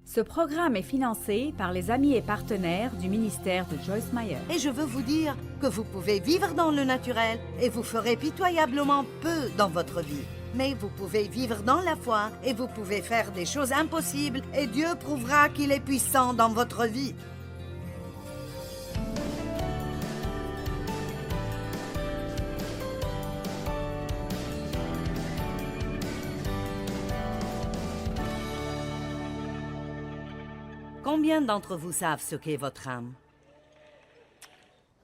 Ce programme est financé par les amis et partenaires du ministère de Joyce Meyer. Et je veux vous dire que vous pouvez vivre dans le naturel et vous ferez pitoyablement peu dans votre vie. Mais vous pouvez vivre dans la foi et vous pouvez faire des choses impossibles et Dieu prouvera qu'il est puissant dans votre vie. Combien d'entre vous savent ce qu'est votre âme?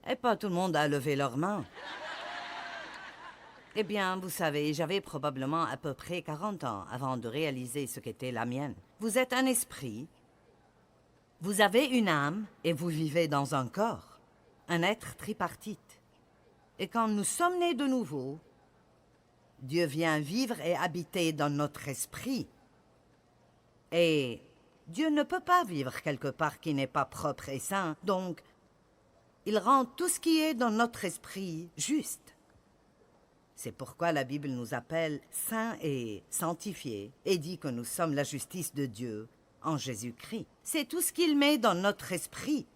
Et pas tout le monde a levé leurs mains. Eh bien, vous savez, j'avais probablement à peu près 40 ans avant de réaliser ce qu'était la mienne. Vous êtes un esprit, vous avez une âme et vous vivez dans un corps, un être tripartite. Et quand nous sommes nés de nouveau, Dieu vient vivre et habiter dans notre esprit. Et Dieu ne peut pas vivre quelque part qui n'est pas propre et saint, donc il rend tout ce qui est dans notre esprit juste. C'est pourquoi la Bible nous appelle saints et sanctifiés et dit que nous sommes la justice de Dieu en Jésus-Christ. C'est tout ce qu'il met dans notre esprit.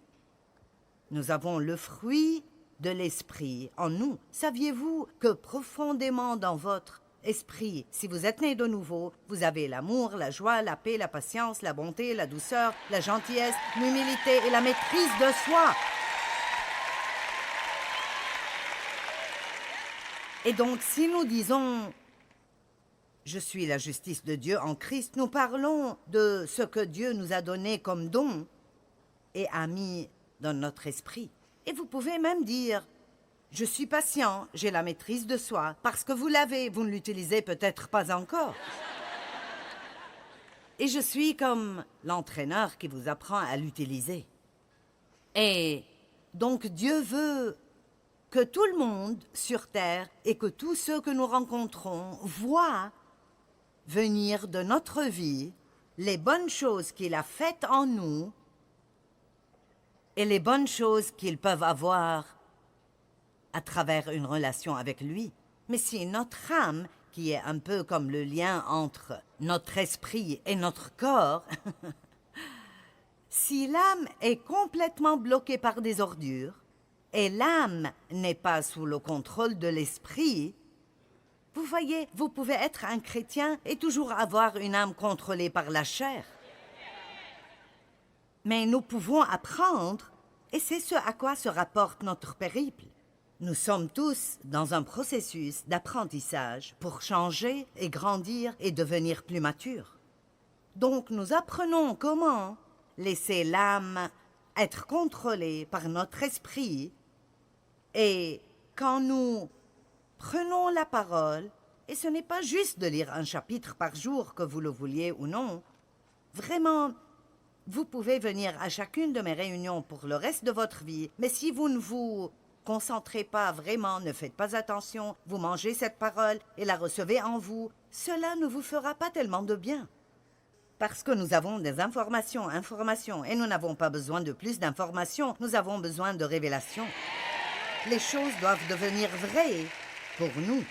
Nous avons le fruit de l'esprit en nous. Saviez-vous que profondément dans votre esprit, si vous êtes né de nouveau, vous avez l'amour, la joie, la paix, la patience, la bonté, la douceur, la gentillesse, l'humilité et la maîtrise de soi. Et donc, si nous disons « Je suis la justice de Dieu en Christ », nous parlons de ce que Dieu nous a donné comme don et a mis dans notre esprit. Et vous pouvez même dire « Je suis patient, j'ai la maîtrise de soi », parce que vous l'avez, vous ne l'utilisez peut-être pas encore. Et je suis comme l'entraîneur qui vous apprend à l'utiliser. Et donc Dieu veut que tout le monde sur Terre et que tous ceux que nous rencontrons voient venir de notre vie les bonnes choses qu'il a faites en nous et les bonnes choses qu'ils peuvent avoir à travers une relation avec lui. Mais si notre âme, qui est un peu comme le lien entre notre esprit et notre corps, si l'âme est complètement bloquée par des ordures, et l'âme n'est pas sous le contrôle de l'esprit, vous voyez, vous pouvez être un chrétien et toujours avoir une âme contrôlée par la chair. Mais nous pouvons apprendre, et c'est ce à quoi se rapporte notre périple. Nous sommes tous dans un processus d'apprentissage pour changer et grandir et devenir plus matures. Donc nous apprenons comment laisser l'âme être contrôlée par notre esprit. Et quand nous prenons la parole, et ce n'est pas juste de lire un chapitre par jour, que vous le vouliez ou non, vraiment, vous pouvez venir à chacune de mes réunions pour le reste de votre vie, mais si vous ne vous concentrez pas vraiment, ne faites pas attention, vous mangez cette parole et la recevez en vous, cela ne vous fera pas tellement de bien. Parce que nous avons des informations, et nous n'avons pas besoin de plus d'informations, nous avons besoin de révélations. Les choses doivent devenir vraies pour nous.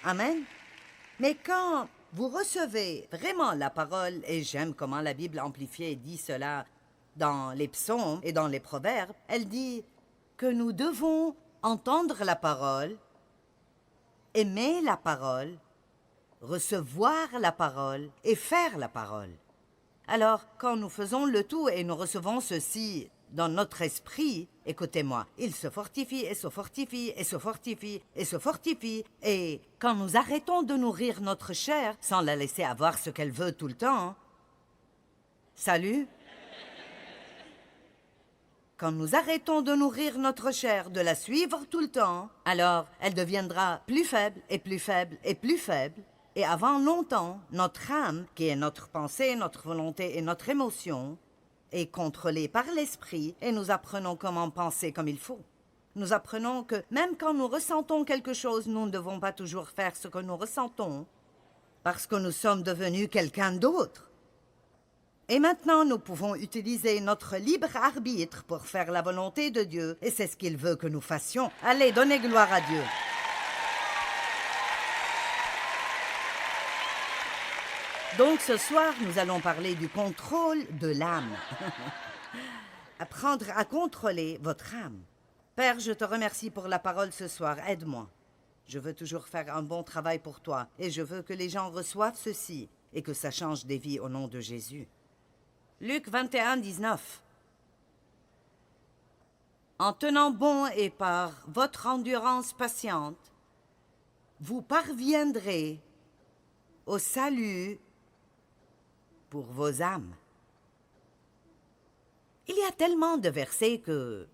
Amen. Mais quand vous recevez vraiment la parole, et j'aime comment la Bible amplifiée dit cela dans les psaumes et dans les proverbes, elle dit que nous devons entendre la parole, aimer la parole, recevoir la parole et faire la parole. Alors, quand nous faisons le tout et nous recevons ceci dans notre esprit, écoutez-moi, il se fortifie et se fortifie et se fortifie et se fortifie. Et quand nous arrêtons de nourrir notre chair sans la laisser avoir ce qu'elle veut tout le temps, salut? Quand nous arrêtons de nourrir notre chair, de la suivre tout le temps, alors elle deviendra plus faible et plus faible et plus faible. Et avant longtemps, notre âme, qui est notre pensée, notre volonté et notre émotion, est contrôlée par l'esprit et nous apprenons comment penser comme il faut. Nous apprenons que même quand nous ressentons quelque chose, nous ne devons pas toujours faire ce que nous ressentons parce que nous sommes devenus quelqu'un d'autre. Et maintenant, nous pouvons utiliser notre libre arbitre pour faire la volonté de Dieu et c'est ce qu'il veut que nous fassions. Allez, donnez gloire à Dieu. Donc ce soir, nous allons parler du contrôle de l'âme. Apprendre à contrôler votre âme. Père, je te remercie pour la parole ce soir. Aide-moi. Je veux toujours faire un bon travail pour toi et je veux que les gens reçoivent ceci et que ça change des vies au nom de Jésus. Luc 21, 19. En tenant bon et par votre endurance patiente, vous parviendrez au salut pour vos âmes. Il y a tellement de versets que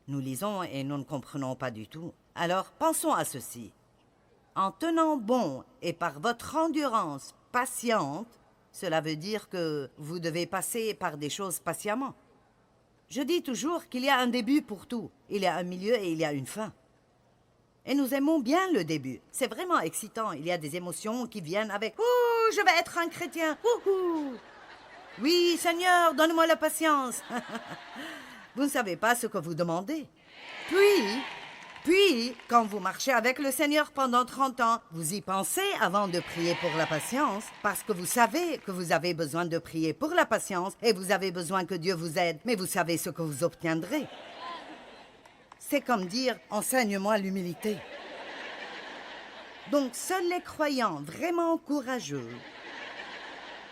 nous lisons et nous ne comprenons pas du tout. Alors pensons à ceci. En tenant bon et par votre endurance patiente, cela veut dire que vous devez passer par des choses patiemment. Je dis toujours qu'il y a un début pour tout. Il y a un milieu et il y a une fin. Et nous aimons bien le début. C'est vraiment excitant. Il y a des émotions qui viennent avec « Ouh, je vais être un chrétien! Ouhou! Oui, Seigneur, donne-moi la patience! » Vous ne savez pas ce que vous demandez. Puis, quand vous marchez avec le Seigneur pendant 30 ans, vous y pensez avant de prier pour la patience, parce que vous savez que vous avez besoin de prier pour la patience et vous avez besoin que Dieu vous aide, mais vous savez ce que vous obtiendrez. C'est comme dire « enseigne-moi l'humilité ». Donc, seuls les croyants vraiment courageux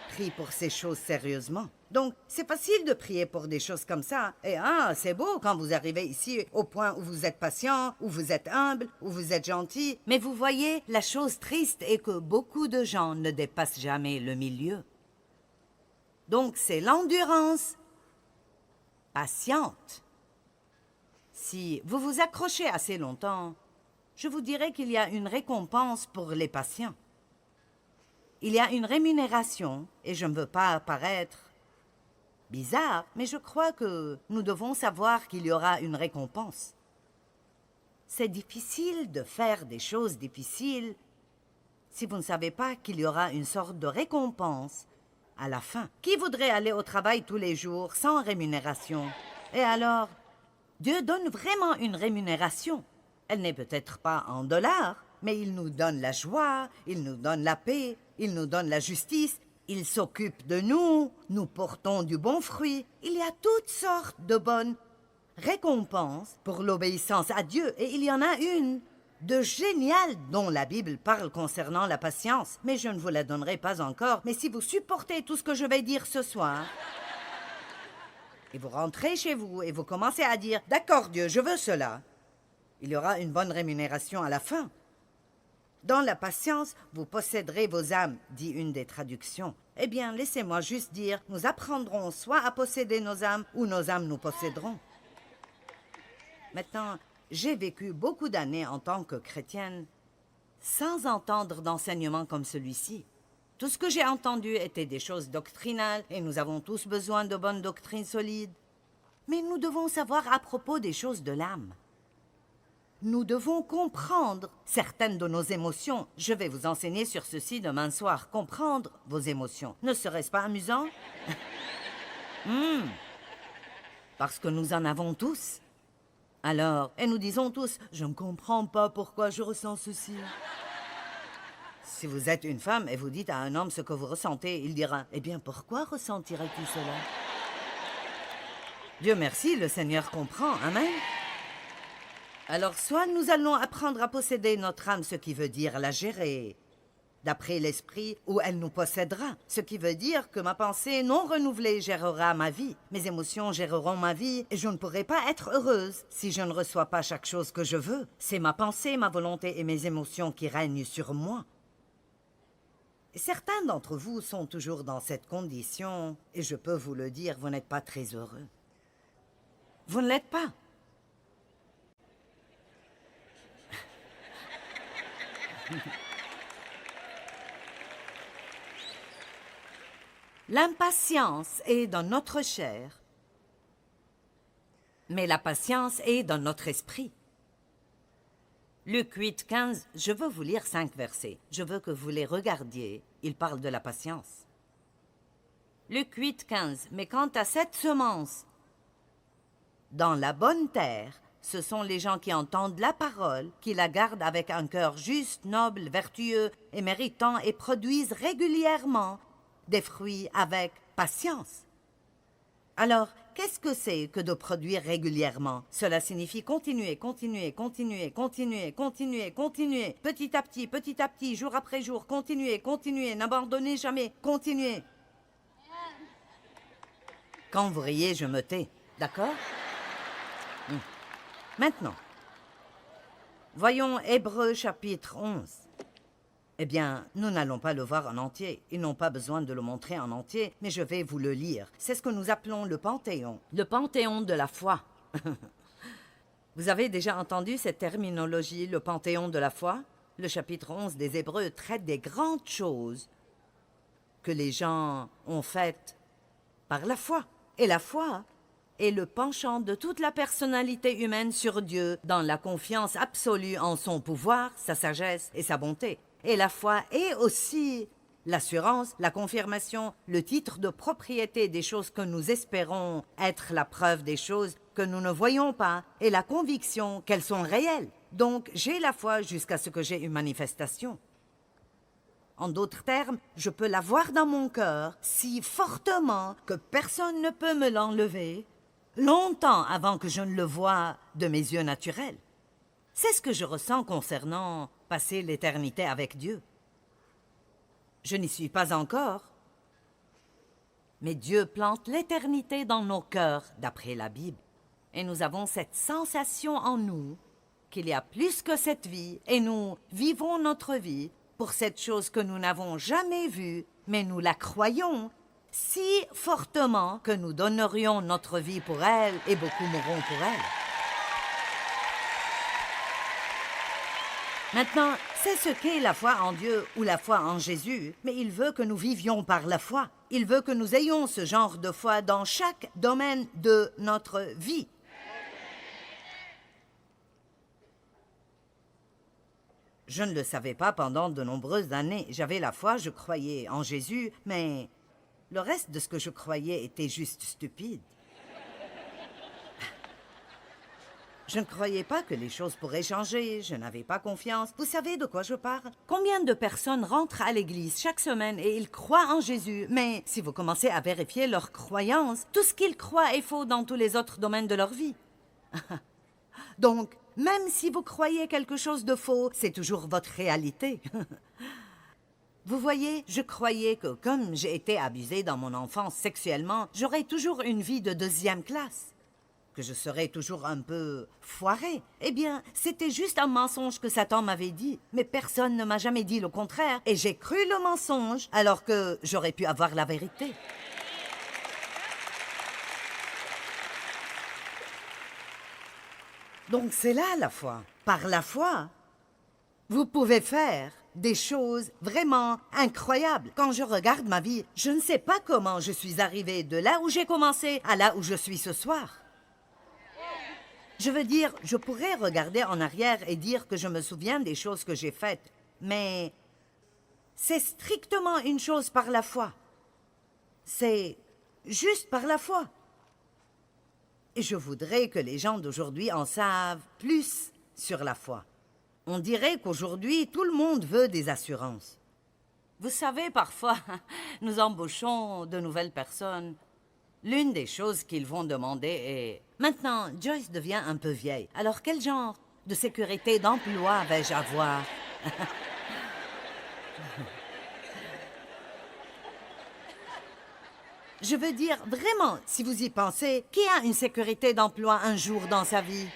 prient pour ces choses sérieusement. Donc, c'est facile de prier pour des choses comme ça. Et c'est beau quand vous arrivez ici au point où vous êtes patient, où vous êtes humble, où vous êtes gentil. Mais vous voyez, la chose triste est que beaucoup de gens ne dépassent jamais le milieu. Donc, c'est l'endurance patiente. Si vous vous accrochez assez longtemps, je vous dirais qu'il y a une récompense pour les patients. Il y a une rémunération, et je ne veux pas paraître bizarre, mais je crois que nous devons savoir qu'il y aura une récompense. C'est difficile de faire des choses difficiles si vous ne savez pas qu'il y aura une sorte de récompense à la fin. Qui voudrait aller au travail tous les jours sans rémunération? Et alors, Dieu donne vraiment une rémunération. Elle n'est peut-être pas en dollars, mais il nous donne la joie, il nous donne la paix, il nous donne la justice, il s'occupe de nous, nous portons du bon fruit. Il y a toutes sortes de bonnes récompenses pour l'obéissance à Dieu, et il y en a une de géniale dont la Bible parle concernant la patience. Mais je ne vous la donnerai pas encore, mais si vous supportez tout ce que je vais dire ce soir, et vous rentrez chez vous et vous commencez à dire « D'accord Dieu, je veux cela », il y aura une bonne rémunération à la fin. Dans la patience, vous posséderez vos âmes, dit une des traductions. Eh bien, laissez-moi juste dire, nous apprendrons soit à posséder nos âmes, ou nos âmes nous posséderont. Maintenant, j'ai vécu beaucoup d'années en tant que chrétienne sans entendre d'enseignement comme celui-ci. Tout ce que j'ai entendu était des choses doctrinales, et nous avons tous besoin de bonnes doctrines solides. Mais nous devons savoir à propos des choses de l'âme. Nous devons comprendre certaines de nos émotions. Je vais vous enseigner sur ceci demain soir. Comprendre vos émotions. Ne serait-ce pas amusant? Parce que nous en avons tous. Alors, et nous disons tous, « Je ne comprends pas pourquoi je ressens ceci. » Si vous êtes une femme et vous dites à un homme ce que vous ressentez, il dira, « Eh bien, pourquoi ressentirais-tu cela? » Dieu merci, le Seigneur comprend. Amen. Alors, soit nous allons apprendre à posséder notre âme, ce qui veut dire la gérer, d'après l'esprit, ou elle nous possédera, ce qui veut dire que ma pensée non renouvelée gérera ma vie, mes émotions géreront ma vie, et je ne pourrai pas être heureuse si je ne reçois pas chaque chose que je veux. C'est ma pensée, ma volonté et mes émotions qui règnent sur moi. Et certains d'entre vous sont toujours dans cette condition, et je peux vous le dire, vous n'êtes pas très heureux. Vous ne l'êtes pas. L'impatience est dans notre chair, mais la patience est dans notre esprit. Luc 8, 15, je veux vous lire 5 versets. Je veux que vous les regardiez. Il parle de la patience. Luc 8, 15, mais quant à cette semence, dans la bonne terre, ce sont les gens qui entendent la parole, qui la gardent avec un cœur juste, noble, vertueux et méritant et produisent régulièrement des fruits avec patience. Alors, qu'est-ce que c'est que de produire régulièrement? Cela signifie continuer, continuer, continuer, continuer, continuer, continuer, petit à petit, jour après jour, continuer, continuer, n'abandonnez jamais, continuer. Quand vous riez, je me tais, d'accord? Maintenant, voyons Hébreux chapitre 11. Eh bien, nous n'allons pas le voir en entier. Ils n'ont pas besoin de le montrer en entier, mais je vais vous le lire. C'est ce que nous appelons le Panthéon. Le Panthéon de la foi. Vous avez déjà entendu cette terminologie, le Panthéon de la foi? Le chapitre 11 des Hébreux traite des grandes choses que les gens ont faites par la foi. Et la foi est le penchant de toute la personnalité humaine sur Dieu, dans la confiance absolue en son pouvoir, sa sagesse et sa bonté. Et la foi est aussi l'assurance, la confirmation, le titre de propriété des choses que nous espérons être la preuve des choses que nous ne voyons pas et la conviction qu'elles sont réelles. Donc, j'ai la foi jusqu'à ce que j'ai une manifestation. En d'autres termes, je peux la voir dans mon cœur si fortement que personne ne peut me l'enlever, longtemps avant que je ne le voie de mes yeux naturels. C'est ce que je ressens concernant passer l'éternité avec Dieu. Je n'y suis pas encore, mais Dieu plante l'éternité dans nos cœurs, d'après la Bible. Et nous avons cette sensation en nous qu'il y a plus que cette vie, et nous vivons notre vie pour cette chose que nous n'avons jamais vue, mais nous la croyons si fortement que nous donnerions notre vie pour elle et beaucoup mourront pour elle. Maintenant, c'est ce qu'est la foi en Dieu ou la foi en Jésus, mais il veut que nous vivions par la foi. Il veut que nous ayons ce genre de foi dans chaque domaine de notre vie. Je ne le savais pas pendant de nombreuses années. J'avais la foi, je croyais en Jésus, mais le reste de ce que je croyais était juste stupide. Je ne croyais pas que les choses pourraient changer, je n'avais pas confiance. Vous savez de quoi je parle? Combien de personnes rentrent à l'église chaque semaine et ils croient en Jésus, mais si vous commencez à vérifier leur croyance, tout ce qu'ils croient est faux dans tous les autres domaines de leur vie. Donc, même si vous croyez quelque chose de faux, c'est toujours votre réalité. Vous voyez, je croyais que comme j'ai été abusée dans mon enfance sexuellement, j'aurais toujours une vie de deuxième classe. Que je serais toujours un peu foirée. Eh bien, c'était juste un mensonge que Satan m'avait dit. Mais personne ne m'a jamais dit le contraire. Et j'ai cru le mensonge alors que j'aurais pu avoir la vérité. Donc c'est là la foi. Par la foi, vous pouvez faire des choses vraiment incroyables. Quand je regarde ma vie, je ne sais pas comment je suis arrivée de là où j'ai commencé à là où je suis ce soir. Je veux dire, je pourrais regarder en arrière et dire que je me souviens des choses que j'ai faites, mais c'est strictement une chose par la foi. C'est juste par la foi. Et je voudrais que les gens d'aujourd'hui en savent plus sur la foi. On dirait qu'aujourd'hui, tout le monde veut des assurances. Vous savez, parfois, nous embauchons de nouvelles personnes. L'une des choses qu'ils vont demander est « Maintenant, Joyce devient un peu vieille. Alors quel genre de sécurité d'emploi vais-je avoir? » Je veux dire, vraiment, si vous y pensez, qui a une sécurité d'emploi un jour dans sa vie?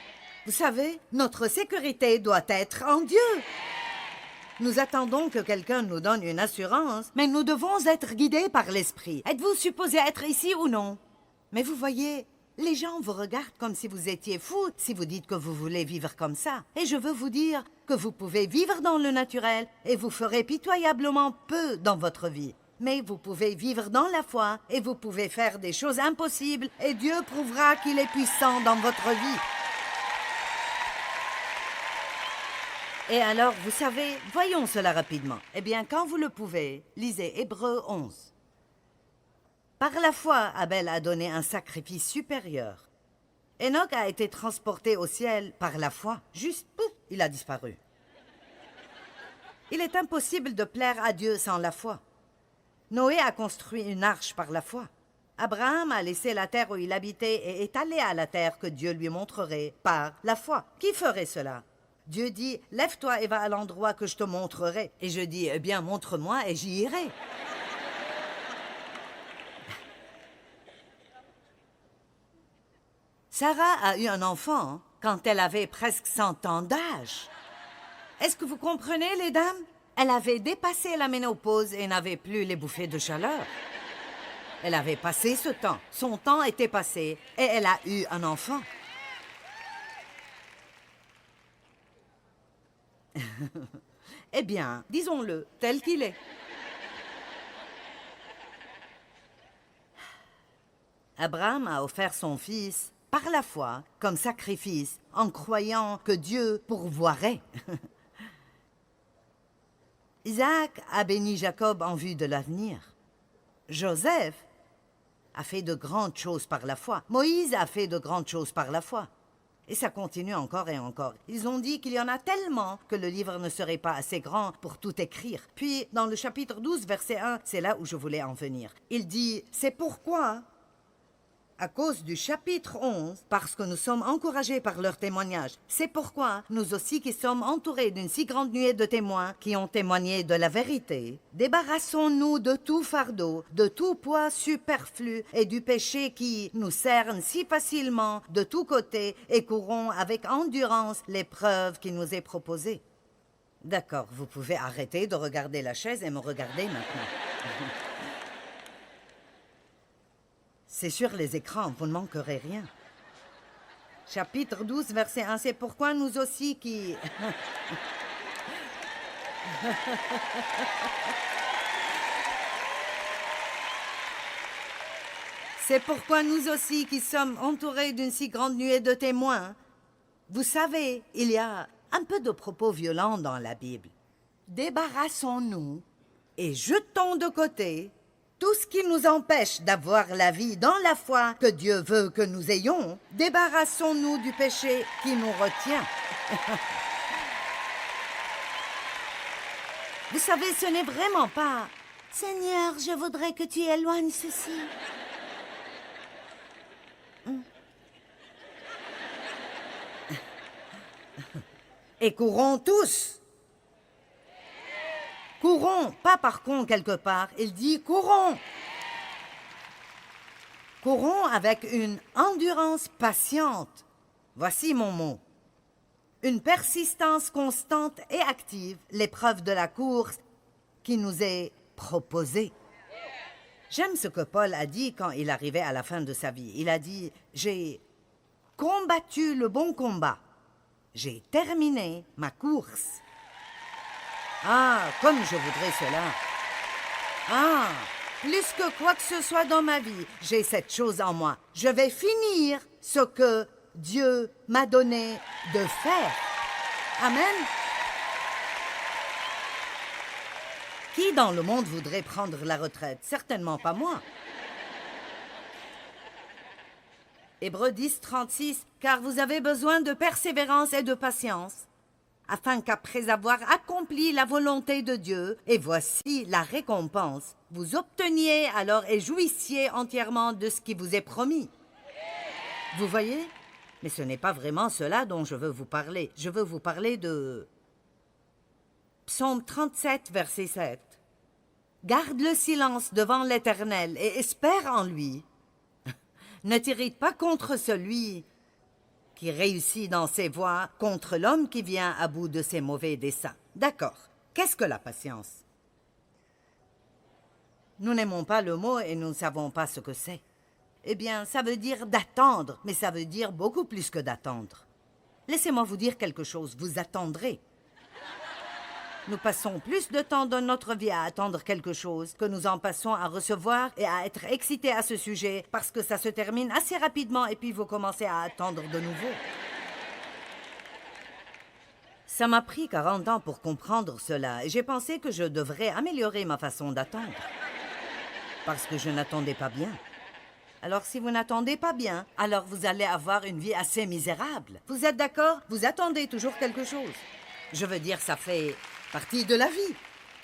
Vous savez, notre sécurité doit être en Dieu. Nous attendons que quelqu'un nous donne une assurance, mais nous devons être guidés par l'Esprit. Êtes-vous supposé être ici ou non? Mais vous voyez, les gens vous regardent comme si vous étiez fou si vous dites que vous voulez vivre comme ça. Et je veux vous dire que vous pouvez vivre dans le naturel et vous ferez pitoyablement peu dans votre vie. Mais vous pouvez vivre dans la foi et vous pouvez faire des choses impossibles et Dieu prouvera qu'il est puissant dans votre vie. Et alors, vous savez, voyons cela rapidement. Eh bien, quand vous le pouvez, lisez Hébreux 11. Par la foi, Abel a donné un sacrifice supérieur. Enoch a été transporté au ciel par la foi. Juste, pouf, il a disparu. Il est impossible de plaire à Dieu sans la foi. Noé a construit une arche par la foi. Abraham a laissé la terre où il habitait et est allé à la terre que Dieu lui montrerait par la foi. Qui ferait cela? Dieu dit, lève-toi et va à l'endroit que je te montrerai. Et je dis, eh bien, montre-moi et j'y irai. Sarah a eu un enfant quand elle avait presque 100 ans d'âge. Est-ce que vous comprenez, les dames? Elle avait dépassé la ménopause et n'avait plus les bouffées de chaleur. Elle avait passé ce temps. Son temps était passé et elle a eu un enfant. Eh bien, disons-le tel qu'il est. Abraham a offert son fils par la foi comme sacrifice en croyant que Dieu pourvoirait. Isaac a béni Jacob en vue de l'avenir. Joseph a fait de grandes choses par la foi. Moïse a fait de grandes choses par la foi. Et ça continue encore et encore. Ils ont dit qu'il y en a tellement que le livre ne serait pas assez grand pour tout écrire. Puis, dans le chapitre 12, verset 1, c'est là où je voulais en venir. Il dit, c'est pourquoi, à cause du chapitre 11, parce que nous sommes encouragés par leurs témoignages, c'est pourquoi nous aussi qui sommes entourés d'une si grande nuée de témoins qui ont témoigné de la vérité, débarrassons-nous de tout fardeau, de tout poids superflu et du péché qui nous cerne si facilement de tous côtés et courons avec endurance l'épreuve qui nous est proposée. D'accord, vous pouvez arrêter de regarder la chaise et me regarder maintenant. C'est sur les écrans, vous ne manquerez rien. Chapitre 12, verset 1, c'est pourquoi nous aussi qui... C'est pourquoi nous aussi qui sommes entourés d'une si grande nuée de témoins. Vous savez, il y a un peu de propos violents dans la Bible. Débarrassons-nous et jetons de côté tout ce qui nous empêche d'avoir la vie dans la foi que Dieu veut que nous ayons. Débarrassons-nous du péché qui nous retient. Vous savez, ce n'est vraiment pas « Seigneur, je voudrais que tu éloignes ceci. » Et courons tous. Courons, pas par con quelque part, il dit courons. Courons avec une endurance patiente. Voici mon mot. Une persistance constante et active, l'épreuve de la course qui nous est proposée. J'aime ce que Paul a dit quand il arrivait à la fin de sa vie. Il a dit, j'ai combattu le bon combat. J'ai terminé ma course. Ah, comme je voudrais cela. Ah, plus que quoi que ce soit dans ma vie, j'ai cette chose en moi. Je vais finir ce que Dieu m'a donné de faire. Amen. Qui dans le monde voudrait prendre la retraite? Certainement pas moi. Hébreux 10, 36, « Car vous avez besoin de persévérance et de patience, afin qu'après avoir accompli la volonté de Dieu, et voici la récompense, vous obteniez alors et jouissiez entièrement de ce qui vous est promis. » Vous voyez? Mais ce n'est pas vraiment cela dont je veux vous parler. Je veux vous parler de Psaume 37, verset 7. « Garde le silence devant l'Éternel et espère en lui. Ne t'irrite pas contre celui qui réussit dans ses voies, contre l'homme qui vient à bout de ses mauvais desseins. » D'accord. Qu'est-ce que la patience? Nous n'aimons pas le mot et nous ne savons pas ce que c'est. Eh bien, ça veut dire d'attendre, mais ça veut dire beaucoup plus que d'attendre. Laissez-moi vous dire quelque chose, vous attendrez. Nous passons plus de temps dans notre vie à attendre quelque chose que nous en passons à recevoir et à être excités à ce sujet parce que ça se termine assez rapidement et puis vous commencez à attendre de nouveau. Ça m'a pris 40 ans pour comprendre cela et j'ai pensé que je devrais améliorer ma façon d'attendre. Parce que je n'attendais pas bien. Alors si vous n'attendez pas bien, alors vous allez avoir une vie assez misérable. Vous êtes d'accord? Vous attendez toujours quelque chose. Je veux dire, ça fait partie de la vie.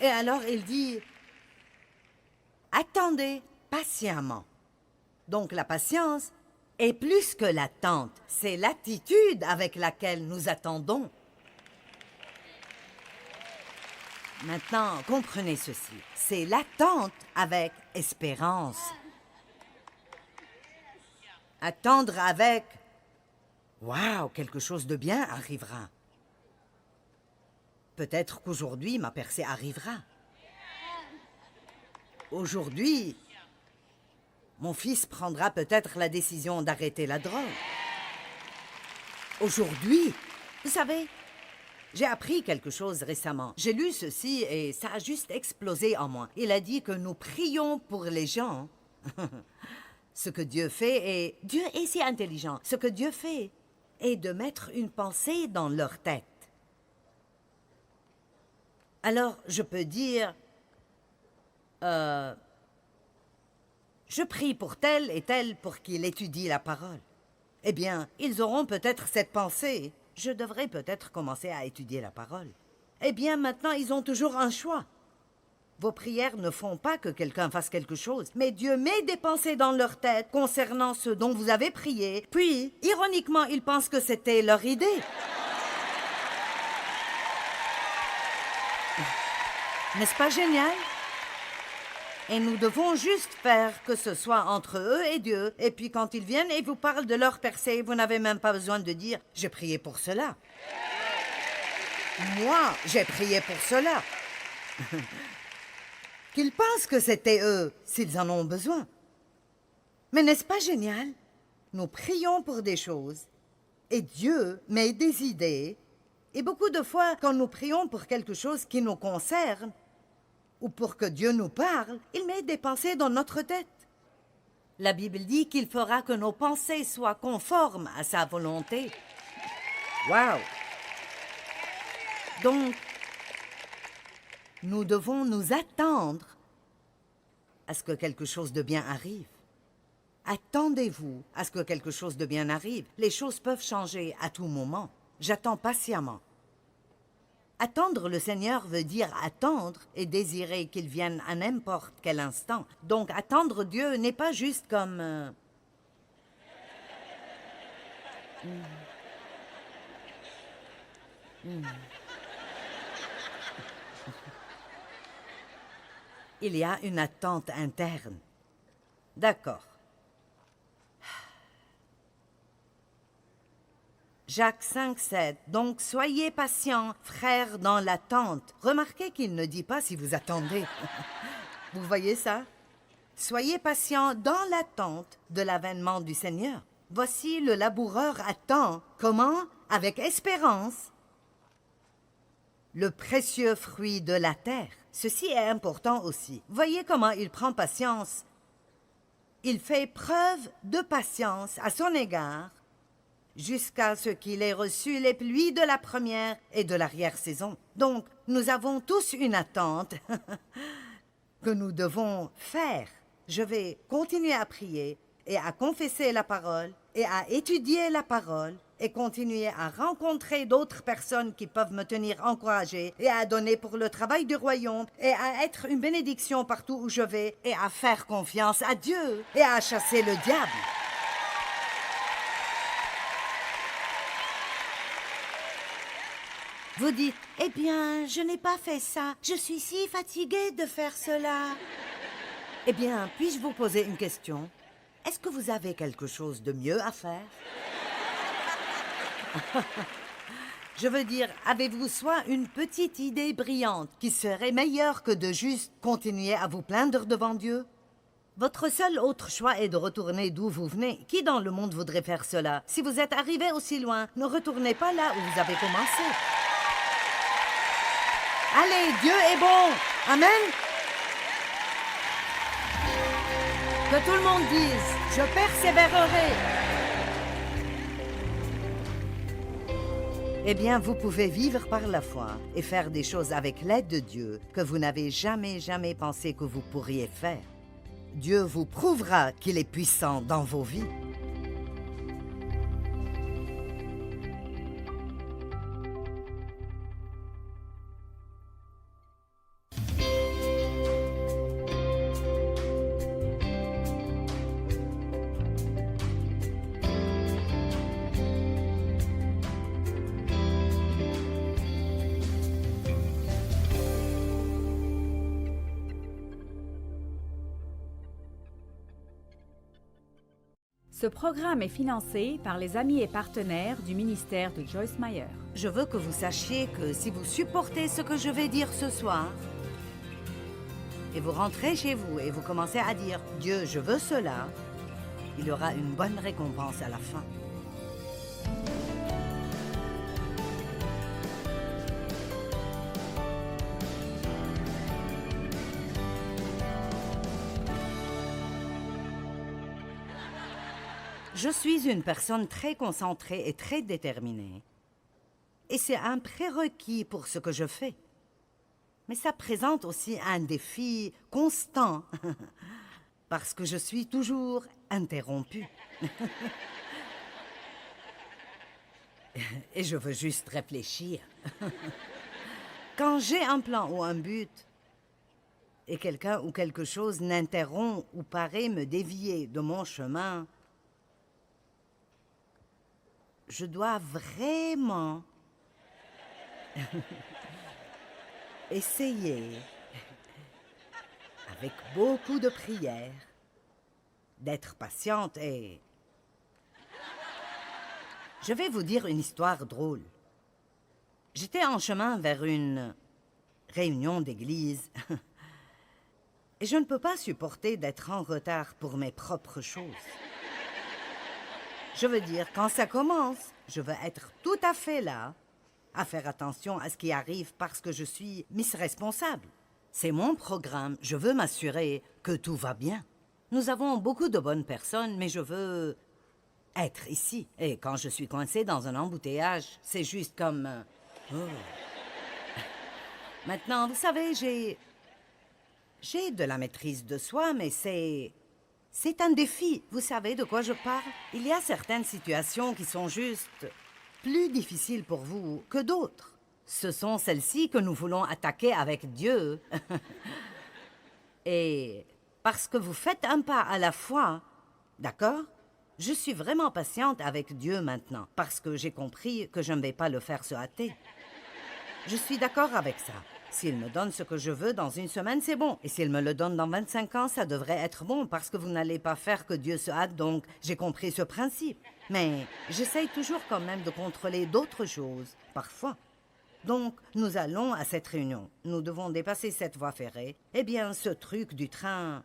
Et alors il dit, attendez patiemment. Donc la patience est plus que l'attente, c'est l'attitude avec laquelle nous attendons. Maintenant, comprenez ceci, c'est l'attente avec espérance. Attendre avec « Waouh, quelque chose de bien arrivera ». Peut-être qu'aujourd'hui, ma percée arrivera. Aujourd'hui, mon fils prendra peut-être la décision d'arrêter la drogue. Aujourd'hui, vous savez, j'ai appris quelque chose récemment. J'ai lu ceci et ça a juste explosé en moi. Il a dit que nous prions pour les gens. Ce que Dieu fait est... Dieu est si intelligent. Ce que Dieu fait est de mettre une pensée dans leur tête. Alors, je peux dire... je prie pour tel et tel pour qu'il étudie la parole. Eh bien, ils auront peut-être cette pensée. Je devrais peut-être commencer à étudier la parole. Eh bien, maintenant, ils ont toujours un choix. Vos prières ne font pas que quelqu'un fasse quelque chose, mais Dieu met des pensées dans leur tête concernant ce dont vous avez prié, puis, ironiquement, ils pensent que c'était leur idée. N'est-ce pas génial? Et nous devons juste faire que ce soit entre eux et Dieu. Et puis quand ils viennent et vous parlent de leur percée, vous n'avez même pas besoin de dire « J'ai prié pour cela ». Moi, j'ai prié pour cela. Qu'ils pensent que c'était eux, s'ils en ont besoin. Mais n'est-ce pas génial? Nous prions pour des choses, et Dieu met des idées. Et beaucoup de fois, quand nous prions pour quelque chose qui nous concerne, ou pour que Dieu nous parle, il met des pensées dans notre tête. La Bible dit qu'il fera que nos pensées soient conformes à sa volonté. Wow! Donc, nous devons nous attendre à ce que quelque chose de bien arrive. Attendez-vous à ce que quelque chose de bien arrive. Les choses peuvent changer à tout moment. J'attends patiemment. Attendre le Seigneur veut dire attendre et désirer qu'il vienne à n'importe quel instant. Donc, attendre Dieu n'est pas juste comme... Il y a une attente interne. D'accord. Jacques 5,7. Donc, soyez patients, frères, dans l'attente. Remarquez qu'il ne dit pas si vous attendez. Vous voyez ça? Soyez patients dans l'attente de l'avènement du Seigneur. Voici le laboureur attend. Comment? Avec espérance. Le précieux fruit de la terre. Ceci est important aussi. Voyez comment il prend patience. Il fait preuve de patience à son égard jusqu'à ce qu'il ait reçu les pluies de la première et de l'arrière-saison. Donc, nous avons tous une attente que nous devons faire. Je vais continuer à prier et à confesser la parole et à étudier la parole et continuer à rencontrer d'autres personnes qui peuvent me tenir encouragée et à donner pour le travail du royaume et à être une bénédiction partout où je vais et à faire confiance à Dieu et à chasser le diable. Vous dites, eh bien, je n'ai pas fait ça. Je suis si fatiguée de faire cela. Eh bien, puis-je vous poser une question? Est-ce que vous avez quelque chose de mieux à faire? Je veux dire, avez-vous soit une petite idée brillante qui serait meilleure que de juste continuer à vous plaindre devant Dieu? Votre seul autre choix est de retourner d'où vous venez. Qui dans le monde voudrait faire cela? Si vous êtes arrivé aussi loin, ne retournez pas là où vous avez commencé. Allez, Dieu est bon. Amen. Que tout le monde dise, je persévérerai. Eh bien, vous pouvez vivre par la foi et faire des choses avec l'aide de Dieu que vous n'avez jamais pensé que vous pourriez faire. Dieu vous prouvera qu'il est puissant dans vos vies. Ce programme est financé par les amis et partenaires du ministère de Joyce Meyer. Je veux que vous sachiez que si vous supportez ce que je vais dire ce soir, et vous rentrez chez vous et vous commencez à dire « Dieu, je veux cela », il y aura une bonne récompense à la fin. Je suis une personne très concentrée et très déterminée. Et c'est un prérequis pour ce que je fais. Mais ça présente aussi un défi constant, parce que je suis toujours interrompue. Et je veux juste réfléchir. Quand j'ai un plan ou un but, et quelqu'un ou quelque chose n'interrompt ou paraît me dévier de mon chemin, je dois vraiment essayer, avec beaucoup de prières, d'être patiente et... Je vais vous dire une histoire drôle. J'étais en chemin vers une réunion d'église et je ne peux pas supporter d'être en retard pour mes propres choses. Je veux dire, quand ça commence, je veux être tout à fait là, à faire attention à ce qui arrive parce que je suis Miss Responsable. C'est mon programme, je veux m'assurer que tout va bien. Nous avons beaucoup de bonnes personnes, mais je veux être ici. Et quand je suis coincée dans un embouteillage, c'est juste comme... oh. Maintenant, vous savez, j'ai de la maîtrise de soi, mais c'est un défi. Vous savez de quoi je parle? Il y a certaines situations qui sont juste plus difficiles pour vous que d'autres. Ce sont celles-ci que nous voulons attaquer avec Dieu. Et parce que vous faites un pas à la fois, d'accord? Je suis vraiment patiente avec Dieu maintenant, parce que j'ai compris que je ne vais pas le faire se hâter. Je suis d'accord avec ça. S'il me donne ce que je veux dans une semaine, c'est bon. Et s'il me le donne dans 25 ans, ça devrait être bon, parce que vous n'allez pas faire que Dieu se hâte, donc j'ai compris ce principe. Mais j'essaye toujours quand même de contrôler d'autres choses, parfois. Donc, nous allons à cette réunion. Nous devons dépasser cette voie ferrée. Eh bien, ce truc du train...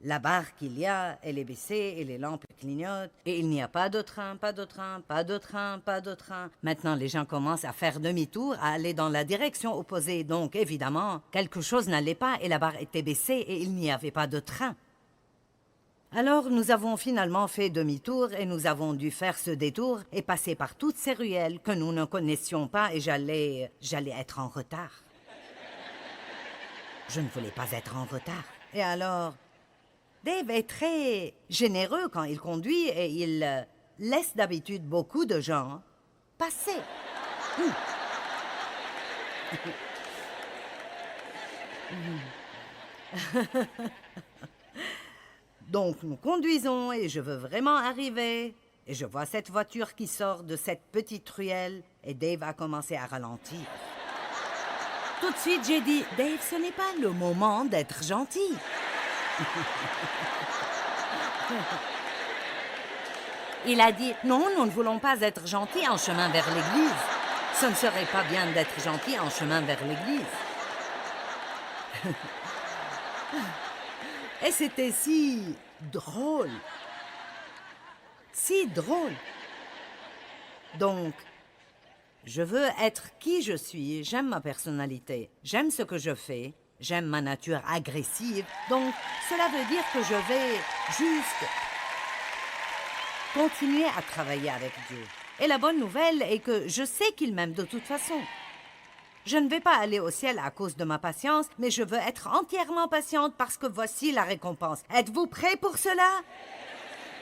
La barre qu'il y a, elle est baissée et les lampes clignotent. Et il n'y a pas de train, pas de train, pas de train, pas de train. Maintenant, les gens commencent à faire demi-tour, à aller dans la direction opposée. Donc, évidemment, quelque chose n'allait pas et la barre était baissée et il n'y avait pas de train. Alors, nous avons finalement fait demi-tour et nous avons dû faire ce détour et passer par toutes ces ruelles que nous ne connaissions pas et j'allais être en retard. Je ne voulais pas être en retard. Et alors... Dave est très généreux quand il conduit et il laisse d'habitude beaucoup de gens passer. Donc nous conduisons et je veux vraiment arriver. Et je vois cette voiture qui sort de cette petite ruelle et Dave a commencé à ralentir. Tout de suite j'ai dit, Dave, ce n'est pas le moment d'être gentil. Il a dit, non, nous ne voulons pas être gentils en chemin vers l'église. Ce ne serait pas bien d'être gentil en chemin vers l'église. Et c'était si drôle. Si drôle. Donc, je veux être qui je suis, j'aime ma personnalité, j'aime ce que je fais. J'aime ma nature agressive, donc cela veut dire que je vais juste continuer à travailler avec Dieu. Et la bonne nouvelle est que je sais qu'il m'aime de toute façon. Je ne vais pas aller au ciel à cause de ma patience, mais je veux être entièrement patiente parce que voici la récompense. Êtes-vous prêts pour cela?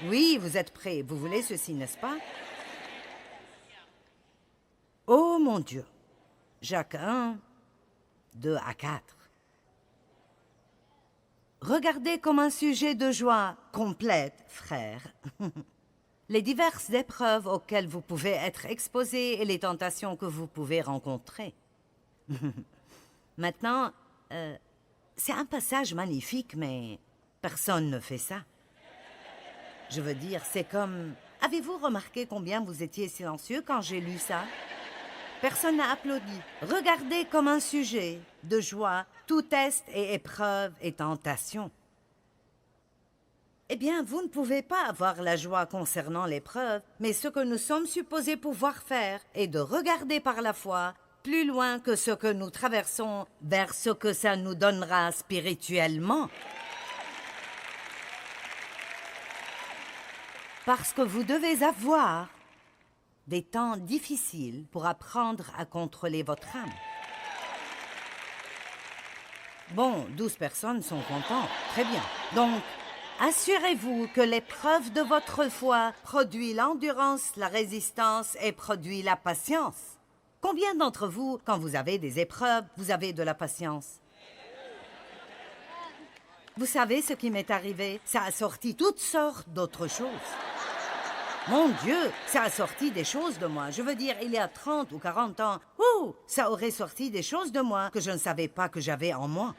Oui, vous êtes prêts. Vous voulez ceci, n'est-ce pas? Oh mon Dieu! Jacques 1, 2 à 4. Regardez comme un sujet de joie complète, frères, les diverses épreuves auxquelles vous pouvez être exposés et les tentations que vous pouvez rencontrer. Maintenant, c'est un passage magnifique, mais personne ne fait ça. Je veux dire, c'est comme... Avez-vous remarqué combien vous étiez silencieux quand j'ai lu ça? Personne n'a applaudi. Regardez comme un sujet de joie, tout test et épreuve et tentation. Eh bien, vous ne pouvez pas avoir la joie concernant l'épreuve, mais ce que nous sommes supposés pouvoir faire est de regarder par la foi plus loin que ce que nous traversons vers ce que ça nous donnera spirituellement. Parce que vous devez avoir des temps difficiles pour apprendre à contrôler votre âme. Bon, 12 personnes sont contentes. Très bien. Donc, assurez-vous que l'épreuve de votre foi produit l'endurance, la résistance et produit la patience. Combien d'entre vous, quand vous avez des épreuves, vous avez de la patience? Vous savez ce qui m'est arrivé? Ça a sorti toutes sortes d'autres choses. Mon Dieu, ça a sorti des choses de moi. Je veux dire, il y a 30 ou 40 ans, ça aurait sorti des choses de moi que je ne savais pas que j'avais en moi.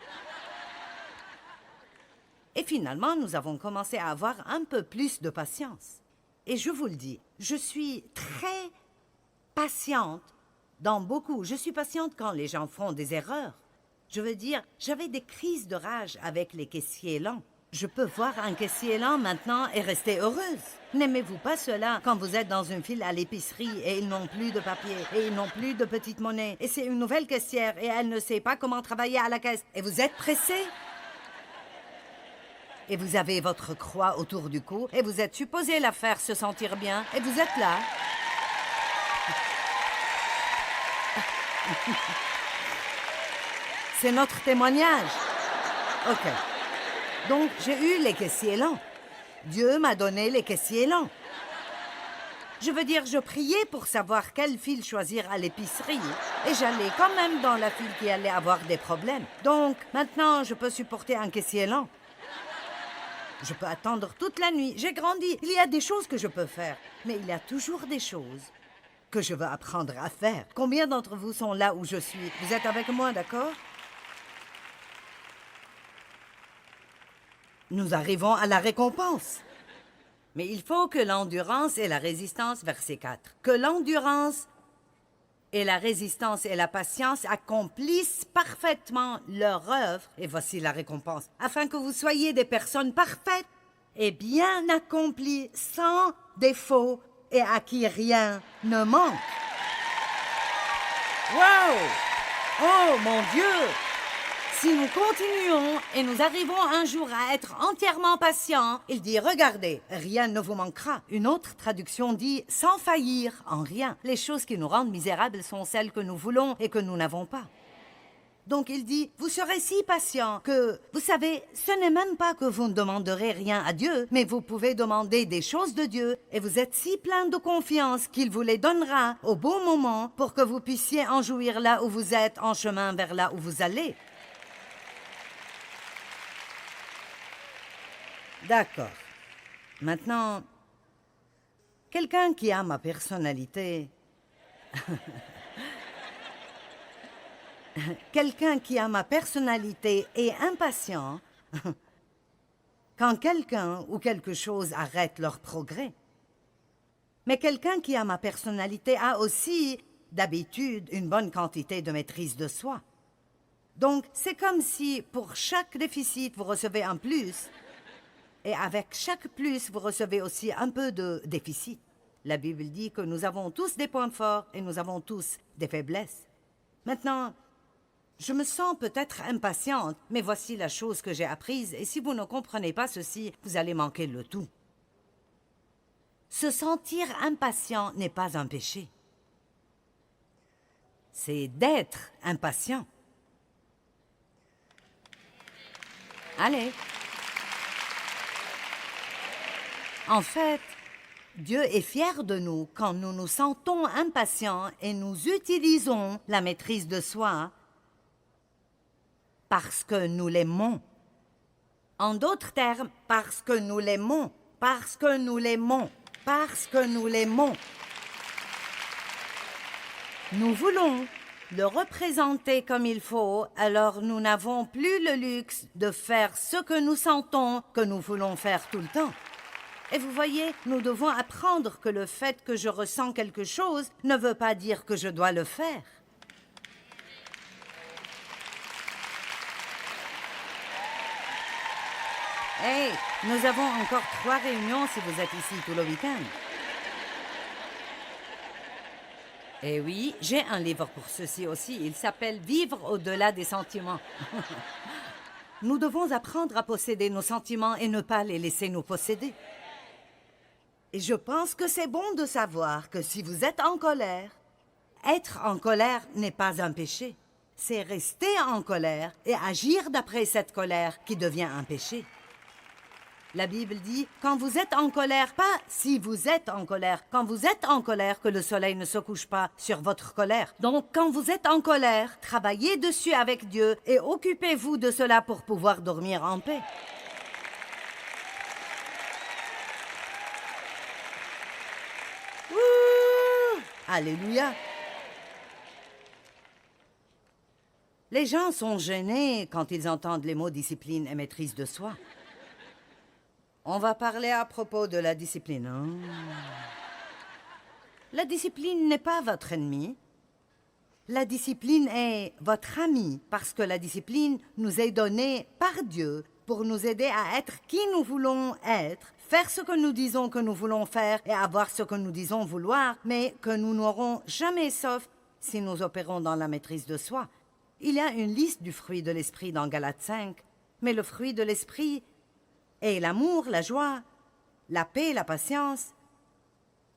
Et finalement, nous avons commencé à avoir un peu plus de patience. Et je vous le dis, je suis très patiente dans beaucoup. Je suis patiente quand les gens font des erreurs. Je veux dire, j'avais des crises de rage avec les caissiers lents. Je peux voir un caissier lent maintenant et rester heureuse. N'aimez-vous pas cela quand vous êtes dans une file à l'épicerie et ils n'ont plus de papier et ils n'ont plus de petite monnaie et c'est une nouvelle caissière et elle ne sait pas comment travailler à la caisse et vous êtes pressé? Et vous avez votre croix autour du cou et vous êtes supposé la faire se sentir bien et vous êtes là. C'est notre témoignage. OK. Donc, j'ai eu les caissiers lents. Dieu m'a donné les caissiers lents. Je veux dire, je priais pour savoir quelle file choisir à l'épicerie et j'allais quand même dans la file qui allait avoir des problèmes. Donc, maintenant, je peux supporter un caissier lent. Je peux attendre toute la nuit. J'ai grandi. Il y a des choses que je peux faire. Mais il y a toujours des choses que je veux apprendre à faire. Combien d'entre vous sont là où je suis? Vous êtes avec moi, d'accord? Nous arrivons à la récompense. Mais il faut que l'endurance et la résistance, verset 4, que l'endurance et la résistance et la patience accomplissent parfaitement leur œuvre, et voici la récompense, afin que vous soyez des personnes parfaites et bien accomplies, sans défaut et à qui rien ne manque. Wow! Oh mon Dieu! Si nous continuons et nous arrivons un jour à être entièrement patients, il dit, regardez, rien ne vous manquera. Une autre traduction dit, sans faillir en rien. Les choses qui nous rendent misérables sont celles que nous voulons et que nous n'avons pas. Donc il dit, vous serez si patients que, vous savez, ce n'est même pas que vous ne demanderez rien à Dieu, mais vous pouvez demander des choses de Dieu et vous êtes si plein de confiance qu'il vous les donnera au bon moment pour que vous puissiez en jouir là où vous êtes, en chemin vers là où vous allez. D'accord. Maintenant, quelqu'un qui a ma personnalité... quelqu'un qui a ma personnalité est impatient quand quelqu'un ou quelque chose arrête leur progrès. Mais quelqu'un qui a ma personnalité a aussi, d'habitude, une bonne quantité de maîtrise de soi. Donc, c'est comme si, pour chaque déficit, vous recevez un plus... Et avec chaque plus, vous recevez aussi un peu de déficit. La Bible dit que nous avons tous des points forts et nous avons tous des faiblesses. Maintenant, je me sens peut-être impatiente, mais voici la chose que j'ai apprise, et si vous ne comprenez pas ceci, vous allez manquer le tout. Se sentir impatient n'est pas un péché. C'est d'être impatient. Allez. En fait, Dieu est fier de nous quand nous nous sentons impatients et nous utilisons la maîtrise de soi parce que nous l'aimons. En d'autres termes, parce que nous l'aimons, parce que nous l'aimons, parce que nous l'aimons. Nous voulons le représenter comme il faut, alors nous n'avons plus le luxe de faire ce que nous sentons que nous voulons faire tout le temps. Et vous voyez, nous devons apprendre que le fait que je ressens quelque chose ne veut pas dire que je dois le faire. Hey, nous avons encore 3 réunions si vous êtes ici tout le week-end. Eh oui, j'ai un livre pour ceci aussi. Il s'appelle « Vivre au-delà des sentiments ». Nous devons apprendre à posséder nos sentiments et ne pas les laisser nous posséder. Et je pense que c'est bon de savoir que si vous êtes en colère, être en colère n'est pas un péché. C'est rester en colère et agir d'après cette colère qui devient un péché. La Bible dit, quand vous êtes en colère, pas si vous êtes en colère, quand vous êtes en colère que le soleil ne se couche pas sur votre colère. Donc, quand vous êtes en colère, travaillez dessus avec Dieu et occupez-vous de cela pour pouvoir dormir en paix. Ouh! Alléluia! Les gens sont gênés quand ils entendent les mots discipline et maîtrise de soi. On va parler à propos de la discipline. La discipline n'est pas votre ennemi. La discipline est votre ami, parce que la discipline nous est donnée par Dieu pour nous aider à être qui nous voulons être, faire ce que nous disons que nous voulons faire et avoir ce que nous disons vouloir, mais que nous n'aurons jamais sauf si nous opérons dans la maîtrise de soi. Il y a une liste du fruit de l'esprit dans Galates 5, mais le fruit de l'esprit est l'amour, la joie, la paix, la patience,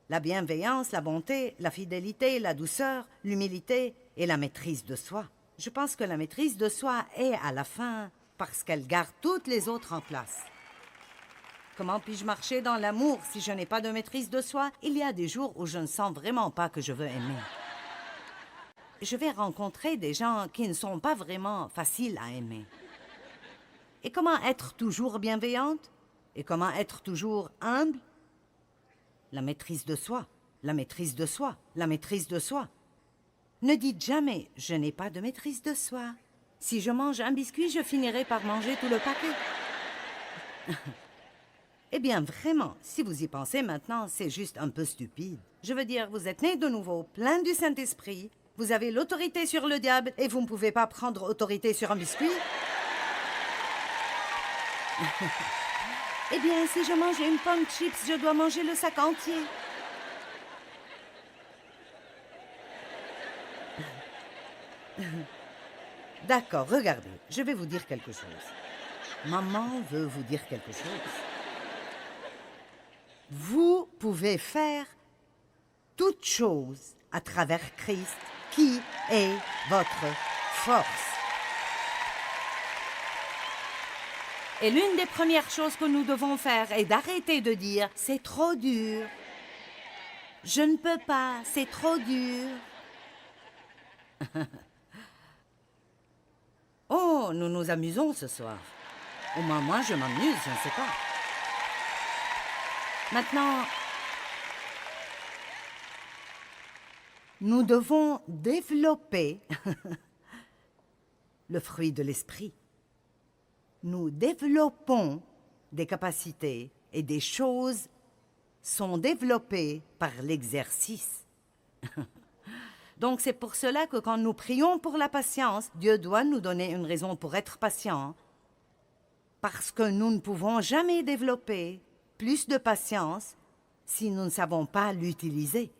la bienveillance, la bonté, la fidélité, la douceur, l'humilité et la maîtrise de soi. Je pense que la maîtrise de soi est à la fin parce qu'elle garde toutes les autres en place. Comment puis-je marcher dans l'amour si je n'ai pas de maîtrise de soi? Il y a des jours où je ne sens vraiment pas que je veux aimer. Je vais rencontrer des gens qui ne sont pas vraiment faciles à aimer. Et comment être toujours bienveillante? Et comment être toujours humble? La maîtrise de soi, la maîtrise de soi, la maîtrise de soi. Ne dites jamais « je n'ai pas de maîtrise de soi ». Si je mange un biscuit, je finirai par manger tout le paquet. Eh bien, vraiment, si vous y pensez maintenant, c'est juste un peu stupide. Je veux dire, vous êtes né de nouveau, plein du Saint-Esprit, vous avez l'autorité sur le diable et vous ne pouvez pas prendre autorité sur un biscuit? Eh bien, si je mange une pomme chips, je dois manger le sac entier. D'accord, regardez, je vais vous dire quelque chose. Maman veut vous dire quelque chose. Vous pouvez faire toute chose à travers Christ, qui est votre force. Et l'une des premières choses que nous devons faire est d'arrêter de dire « c'est trop dur »,« je ne peux pas, c'est trop dur ». Oh, nous nous amusons ce soir. Au moins, moi, je m'amuse, je ne sais pas. Maintenant, nous devons développer le fruit de l'esprit. Nous développons des capacités et des choses sont développées par l'exercice. Donc c'est pour cela que quand nous prions pour la patience, Dieu doit nous donner une raison pour être patient, parce que nous ne pouvons jamais développer plus de patience si nous ne savons pas l'utiliser.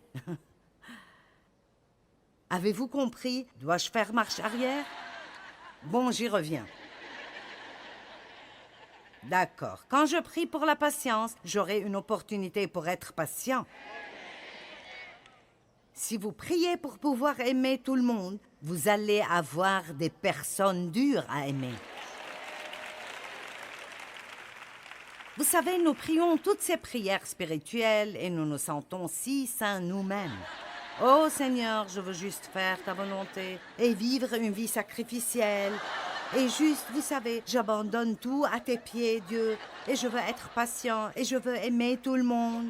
Avez-vous compris? Dois-je faire marche arrière? Bon, j'y reviens. D'accord. Quand je prie pour la patience, j'aurai une opportunité pour être patient. Si vous priez pour pouvoir aimer tout le monde, vous allez avoir des personnes dures à aimer. Vous savez, nous prions toutes ces prières spirituelles et nous nous sentons si saints nous-mêmes. Oh Seigneur, je veux juste faire ta volonté et vivre une vie sacrificielle. Et juste, vous savez, j'abandonne tout à tes pieds, Dieu, et je veux être patient, et je veux aimer tout le monde.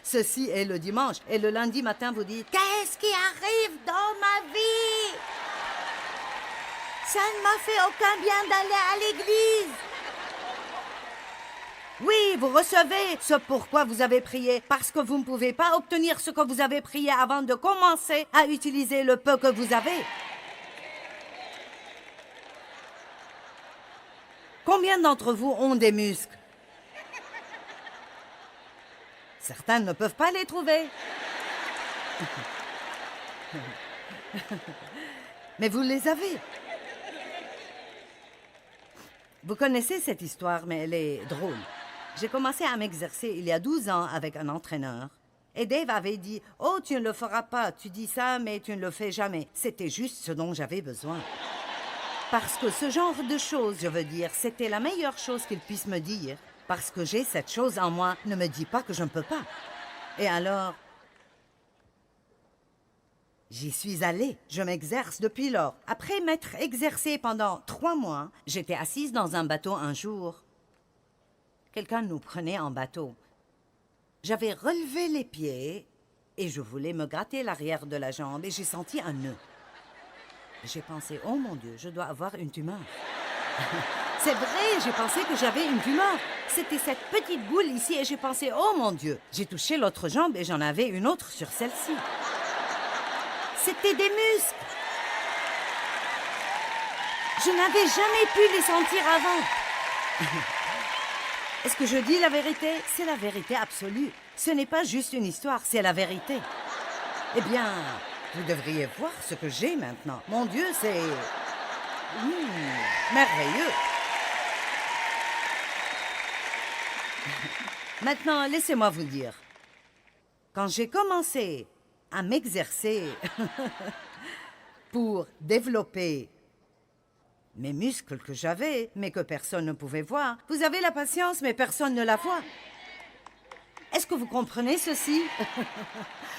Ceci est le dimanche, et le lundi matin, vous dites « Qu'est-ce qui arrive dans ma vie? Ça ne m'a fait aucun bien d'aller à l'église. vous recevez ce pourquoi vous avez prié, parce que vous ne pouvez pas obtenir ce que vous avez prié avant de commencer à utiliser le peu que vous avez. Combien d'entre vous ont des muscles? Certains ne peuvent pas les trouver. Mais vous les avez. Vous connaissez cette histoire, mais elle est drôle. J'ai commencé à m'exercer il y a 12 ans avec un entraîneur. Et Dave avait dit « Oh, tu ne le feras pas, tu dis ça, mais tu ne le fais jamais. » C'était juste ce dont j'avais besoin. Parce que ce genre de choses, je veux dire, c'était la meilleure chose qu'il puisse me dire. Parce que j'ai cette chose en moi, ne me dis pas que je ne peux pas. Et alors, j'y suis allée. Je m'exerce depuis lors. Après m'être exercée pendant 3 mois, j'étais assise dans un bateau un jour. Quelqu'un nous prenait en bateau. J'avais relevé les pieds et je voulais me gratter l'arrière de la jambe et j'ai senti un nœud. J'ai pensé, oh mon Dieu, je dois avoir une tumeur. C'est vrai, j'ai pensé que j'avais une tumeur. C'était cette petite boule ici et j'ai pensé, oh mon Dieu. J'ai touché l'autre jambe et j'en avais une autre sur celle-ci. C'était des muscles. Je n'avais jamais pu les sentir avant. Est-ce que je dis la vérité? C'est la vérité absolue. Ce n'est pas juste une histoire, c'est la vérité. Eh bien, vous devriez voir ce que j'ai maintenant. Mon Dieu, c'est... merveilleux. Maintenant, laissez-moi vous dire. Quand j'ai commencé à m'exercer pour développer mes muscles que j'avais, mais que personne ne pouvait voir, vous avez la patience, mais personne ne la voit. Est-ce que vous comprenez ceci?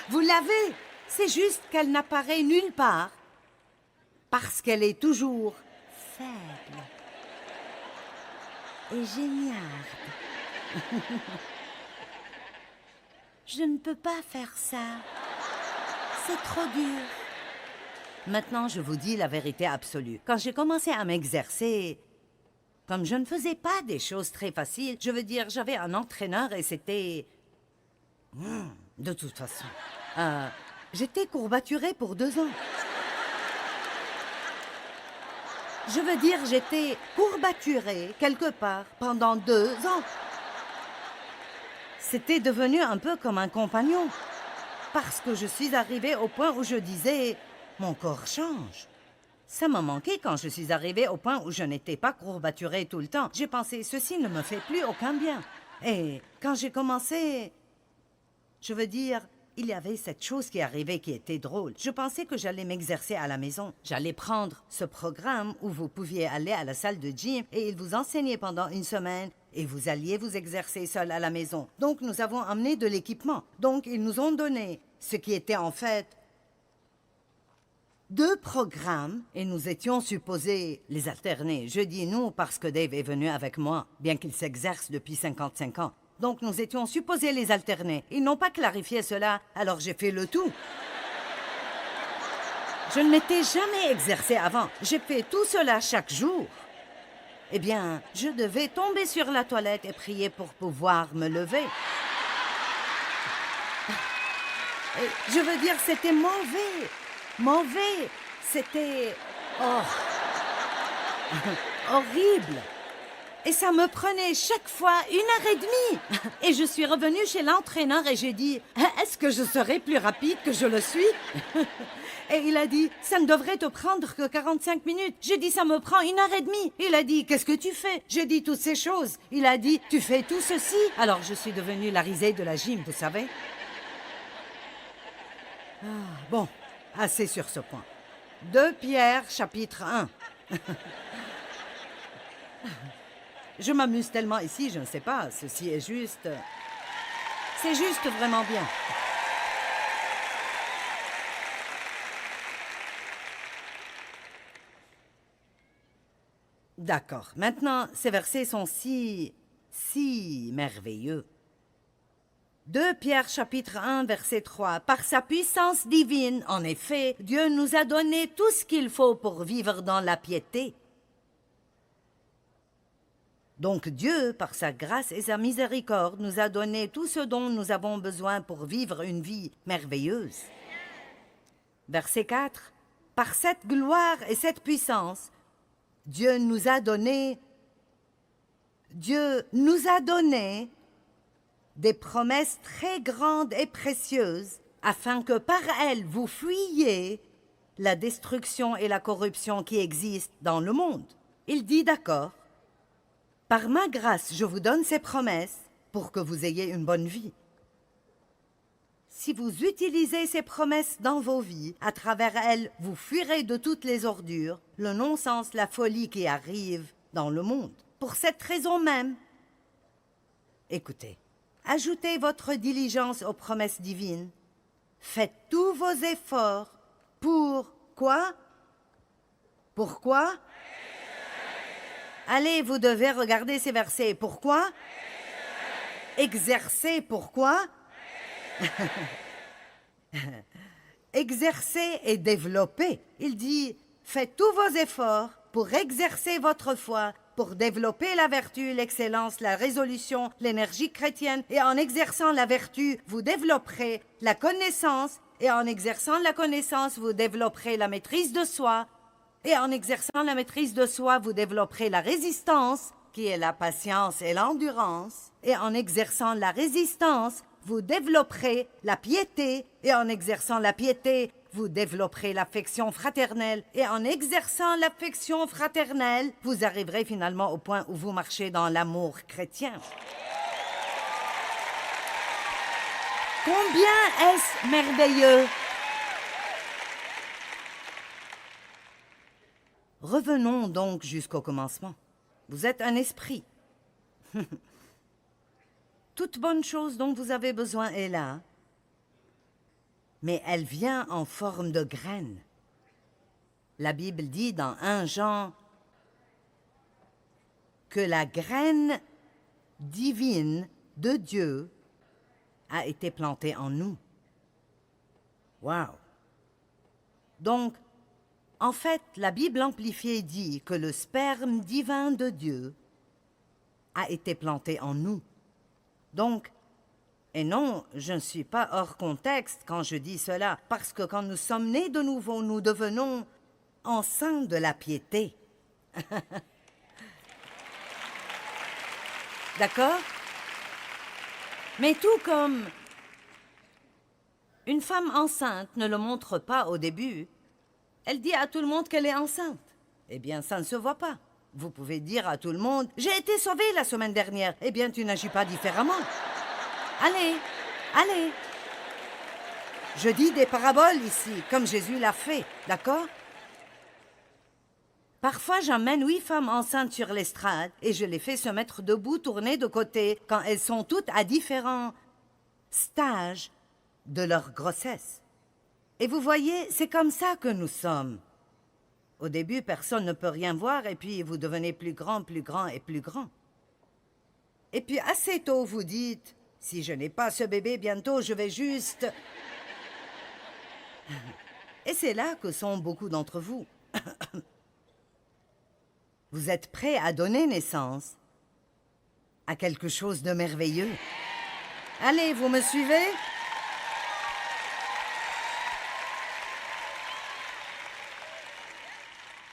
Vous l'avez. C'est juste qu'elle n'apparaît nulle part parce qu'elle est toujours faible et géniale. Je ne peux pas faire ça. C'est trop dur. Maintenant, je vous dis la vérité absolue. Quand j'ai commencé à m'exercer, comme je ne faisais pas des choses très faciles, je veux dire, j'avais un entraîneur et c'était... de toute façon, j'étais courbaturée pour 2 ans. Je veux dire, j'étais courbaturée quelque part pendant 2 ans. C'était devenu un peu comme un compagnon. Parce que je suis arrivée au point où je disais, mon corps change. Ça m'a manqué quand je suis arrivée au point où je n'étais pas courbaturée tout le temps. J'ai pensé, ceci ne me fait plus aucun bien. Et quand j'ai commencé, je veux dire, il y avait cette chose qui arrivait qui était drôle. Je pensais que j'allais m'exercer à la maison. J'allais prendre ce programme où vous pouviez aller à la salle de gym et ils vous enseignaient pendant 1 semaine et vous alliez vous exercer seul à la maison. Donc, nous avons amené de l'équipement. Donc, ils nous ont donné ce qui était en fait 2 programmes et nous étions supposés les alterner. Je dis nous parce que Dave est venu avec moi, bien qu'il s'exerce depuis 55 ans. Donc, nous étions supposés les alterner. Ils n'ont pas clarifié cela, alors j'ai fait le tout. Je ne m'étais jamais exercée avant. J'ai fait tout cela chaque jour. Eh bien, je devais tomber sur la toilette et prier pour pouvoir me lever. Et je veux dire, c'était mauvais. Mauvais. C'était... horrible. Et ça me prenait chaque fois 1h30. Et je suis revenue chez l'entraîneur et j'ai dit, est-ce que je serai plus rapide que je le suis? Et il a dit, ça ne devrait te prendre que 45 minutes. J'ai dit, ça me prend 1h30. Il a dit, qu'est-ce que tu fais? J'ai dit toutes ces choses. Il a dit, tu fais tout ceci. Alors je suis devenue la risée de la gym, vous savez. Bon, assez sur ce point. 2 Pierre, chapitre 1. Je m'amuse tellement ici, je ne sais pas, ceci est juste... C'est juste vraiment bien. D'accord. Maintenant, ces versets sont si merveilleux. 2 Pierre chapitre 1 verset 3. Par sa puissance divine, en effet, Dieu nous a donné tout ce qu'il faut pour vivre dans la piété. Donc Dieu, par sa grâce et sa miséricorde, nous a donné tout ce dont nous avons besoin pour vivre une vie merveilleuse. Verset 4. Par cette gloire et cette puissance, Dieu nous a donné des promesses très grandes et précieuses, afin que par elles vous fuyiez la destruction et la corruption qui existent dans le monde. Il dit d'accord. Par ma grâce, je vous donne ces promesses pour que vous ayez une bonne vie. Si vous utilisez ces promesses dans vos vies, à travers elles, vous fuirez de toutes les ordures, le non-sens, la folie qui arrive dans le monde. Pour cette raison même, écoutez, ajoutez votre diligence aux promesses divines. Faites tous vos efforts pour quoi? Pourquoi? Allez, vous devez regarder ces versets. Pourquoi? Exercer, pourquoi? Exercer et développer. Il dit, faites tous vos efforts pour exercer votre foi, pour développer la vertu, l'excellence, la résolution, l'énergie chrétienne. Et en exerçant la vertu, vous développerez la connaissance. Et en exerçant la connaissance, vous développerez la maîtrise de soi. Et en exerçant la maîtrise de soi, vous développerez la résistance, qui est la patience et l'endurance. Et en exerçant la résistance, vous développerez la piété. Et en exerçant la piété, vous développerez l'affection fraternelle. Et en exerçant l'affection fraternelle, vous arriverez finalement au point où vous marchez dans l'amour chrétien. Combien est-ce merveilleux! Revenons donc jusqu'au commencement. Vous êtes un esprit. Toute bonne chose dont vous avez besoin est là, mais elle vient en forme de graine. La Bible dit dans 1 Jean que la graine divine de Dieu a été plantée en nous. Wow! Donc, en fait, la Bible amplifiée dit que le sperme divin de Dieu a été planté en nous. Donc, et non, je ne suis pas hors contexte quand je dis cela, parce que quand nous sommes nés de nouveau, nous devenons enceints de la piété. D'accord? Mais tout comme une femme enceinte ne le montre pas au début, elle dit à tout le monde qu'elle est enceinte. Eh bien, ça ne se voit pas. Vous pouvez dire à tout le monde « J'ai été sauvée la semaine dernière. » Eh bien, tu n'agis pas différemment. Allez, allez. Je dis des paraboles ici, comme Jésus l'a fait, d'accord? Parfois, j'emmène 8 femmes enceintes sur l'estrade et je les fais se mettre debout, tourner de côté, quand elles sont toutes à différents stages de leur grossesse. Et vous voyez, c'est comme ça que nous sommes. Au début, personne ne peut rien voir, et puis vous devenez plus grand et plus grand. Et puis assez tôt, vous dites, si je n'ai pas ce bébé bientôt, je vais juste... Et c'est là que sont beaucoup d'entre vous. Vous êtes prêts à donner naissance à quelque chose de merveilleux. Allez, vous me suivez?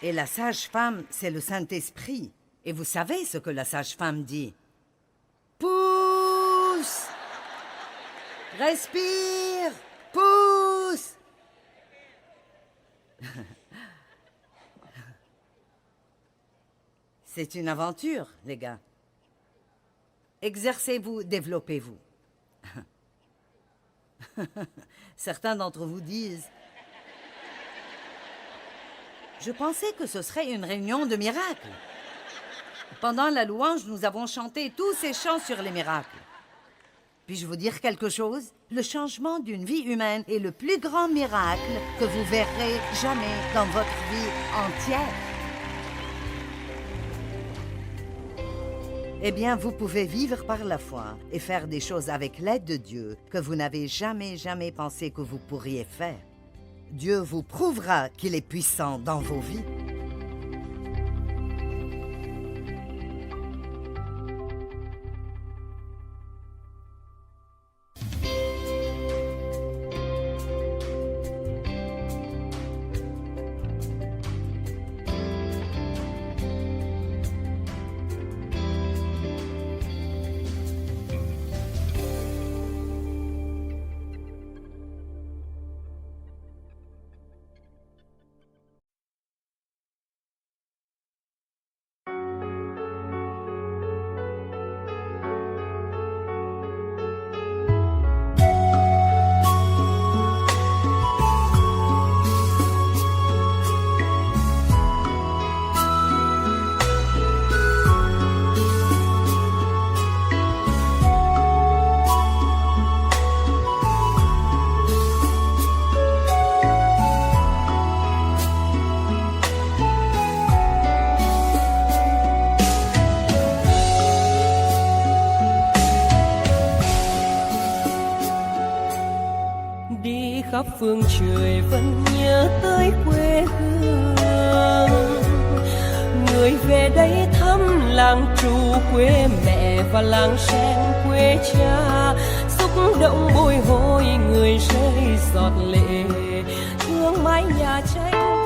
Et la sage-femme, c'est le Saint-Esprit. Et vous savez ce que la sage-femme dit? Pousse! Respire! Pousse! C'est une aventure, les gars. Exercez-vous, développez-vous. Certains d'entre vous disent... Je pensais que ce serait une réunion de miracles. Pendant la louange, nous avons chanté tous ces chants sur les miracles. Puis-je vous dire quelque chose? Le changement d'une vie humaine est le plus grand miracle que vous verrez jamais dans votre vie entière. Eh bien, vous pouvez vivre par la foi et faire des choses avec l'aide de Dieu que vous n'avez jamais pensé que vous pourriez faire. Dieu vous prouvera qu'il est puissant dans vos vies. khắp phương trời vẫn nhớ tới quê hương. Người về đây thăm làng Trù quê mẹ và làng Sen quê cha, xúc động bồi hồi người rơi giọt lệ, thương mái nhà tranh.